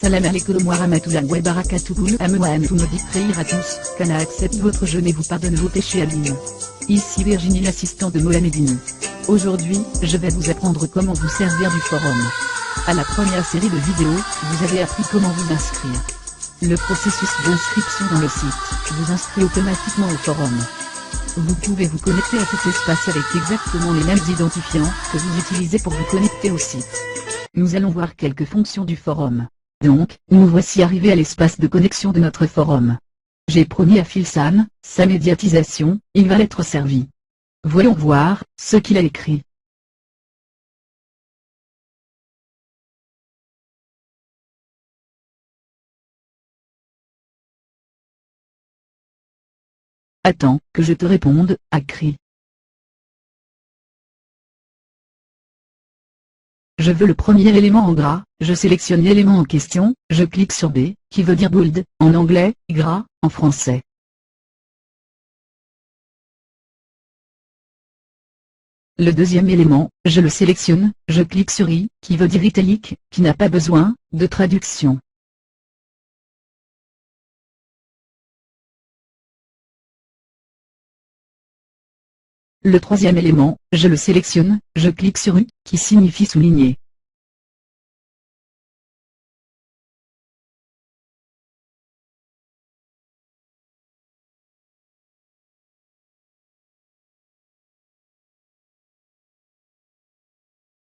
Salam alaikum wa rahmatullahi wa barakatuh. Amouantou maudit créir à tous, qu'Allah accepte votre jeûne et vous pardonne vos péchés alim. Ici Virginie l'assistant de Mohamedine. Aujourd'hui, je vais vous apprendre comment vous servir du forum. À la première série de vidéos, vous avez appris comment vous inscrire. Le processus d'inscription dans le site, vous inscrit automatiquement au forum. Vous pouvez vous connecter à cet espace avec exactement les mêmes identifiants que vous utilisez pour vous connecter au site. Nous allons voir quelques fonctions du forum. Donc, nous voici arrivés à l'espace de connexion de notre forum. J'ai promis à Filsan, sa médiatisation, il va être servi. Voyons voir ce qu'il a écrit. Attends que je te réponde, Akri. Je veux le premier élément en gras, je sélectionne l'élément en question, je clique sur B, qui veut dire bold, en anglais, gras, en français. Le deuxième élément, je le sélectionne, je clique sur I, qui veut dire italique, qui n'a pas besoin de traduction. Le troisième élément, je le sélectionne, je clique sur U, qui signifie souligner.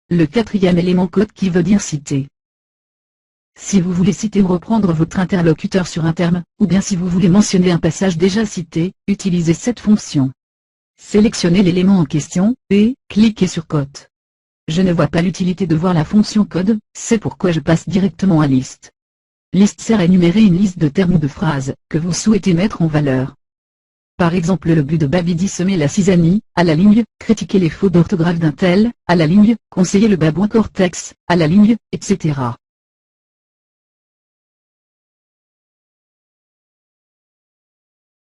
Le quatrième élément code qui veut dire citer. Si vous voulez citer ou reprendre votre interlocuteur sur un terme, ou bien si vous voulez mentionner un passage déjà cité, utilisez cette fonction. Sélectionnez l'élément en question, et cliquez sur Cote. Je ne vois pas l'utilité de voir la fonction code, c'est pourquoi je passe directement à liste. Liste sert à énumérer une liste de termes ou de phrases, que vous souhaitez mettre en valeur. Par exemple le but de Babidi semer la cisanie, à la ligne, critiquer les fautes d'orthographe d'un tel, à la ligne, conseiller le babouin cortex, à la ligne, etc.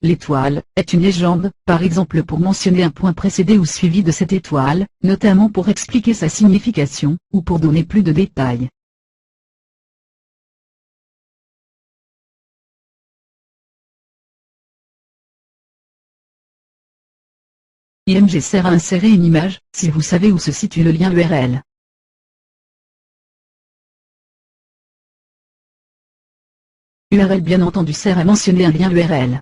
L'étoile est une légende, par exemple pour mentionner un point précédé ou suivi de cette étoile, notamment pour expliquer sa signification, ou pour donner plus de détails. IMG sert à insérer une image, si vous savez où se situe le lien URL. URL bien entendu sert à mentionner un lien URL.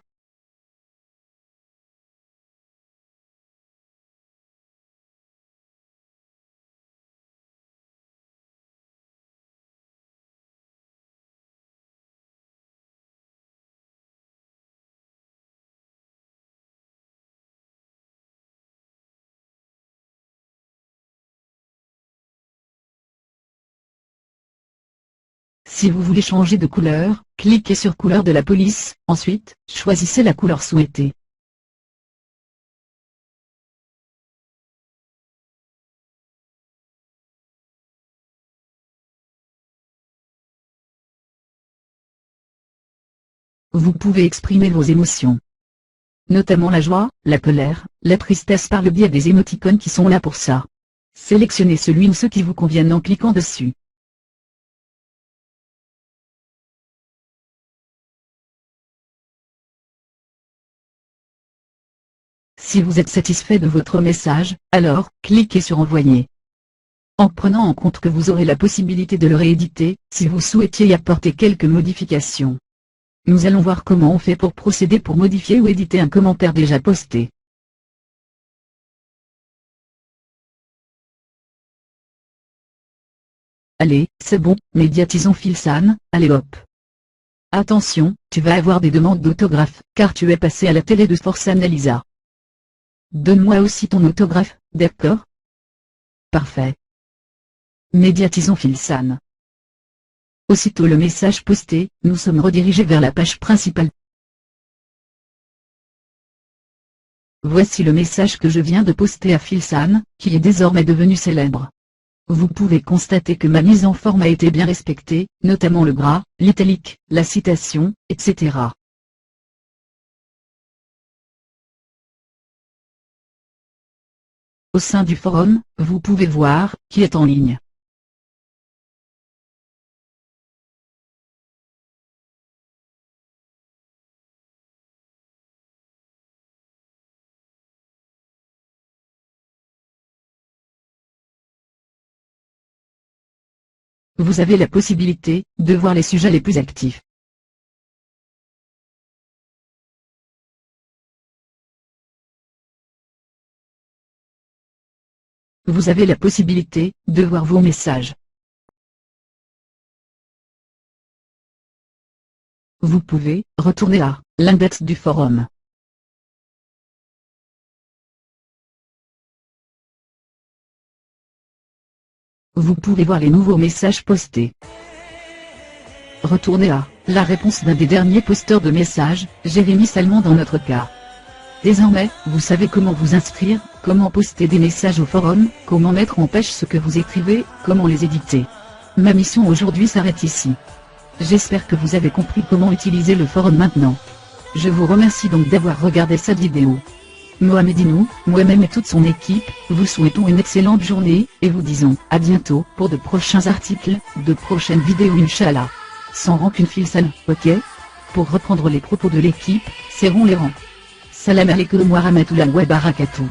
Si vous voulez changer de couleur, cliquez sur couleur de la police, ensuite, choisissez la couleur souhaitée. Vous pouvez exprimer vos émotions, notamment la joie, la colère, la tristesse par le biais des émoticônes qui sont là pour ça. Sélectionnez celui ou ceux qui vous conviennent en cliquant dessus. Si vous êtes satisfait de votre message, alors, cliquez sur Envoyer. En prenant en compte que vous aurez la possibilité de le rééditer, si vous souhaitiez y apporter quelques modifications. Nous allons voir comment on fait pour procéder pour modifier ou éditer un commentaire déjà posté. Allez, c'est bon, médiatisons Filsan, allez hop. Attention, tu vas avoir des demandes d'autographe, car tu es passé à la télé de Force Analysa. Donne-moi aussi ton autographe, d'accord? Parfait. Médiatisons Filsan. Aussitôt le message posté, nous sommes redirigés vers la page principale. Voici le message que je viens de poster à Filsan, qui est désormais devenu célèbre. Vous pouvez constater que ma mise en forme a été bien respectée, notamment le gras, l'italique, la citation, etc. Au sein du forum, vous pouvez voir qui est en ligne. Vous avez la possibilité de voir les sujets les plus actifs. Vous avez la possibilité de voir vos messages. Vous pouvez retourner à l'index du forum. Vous pouvez voir les nouveaux messages postés. Retournez à la réponse d'un des derniers posteurs de messages, Jérémy Salmon dans notre cas. Désormais, vous savez comment vous inscrire, comment poster des messages au forum, comment mettre en page ce que vous écrivez, comment les éditer. Ma mission aujourd'hui s'arrête ici. J'espère que vous avez compris comment utiliser le forum maintenant. Je vous remercie donc d'avoir regardé cette vidéo. Mohamedinou, moi-même et toute son équipe, vous souhaitons une excellente journée, et vous disons à bientôt pour de prochains articles, de prochaines vidéos Inch'Allah. Sans rancune filsan, ok? Pour reprendre les propos de l'équipe, serrons les rangs. Salam alaikum wa rahmatullahi wa barakatuh.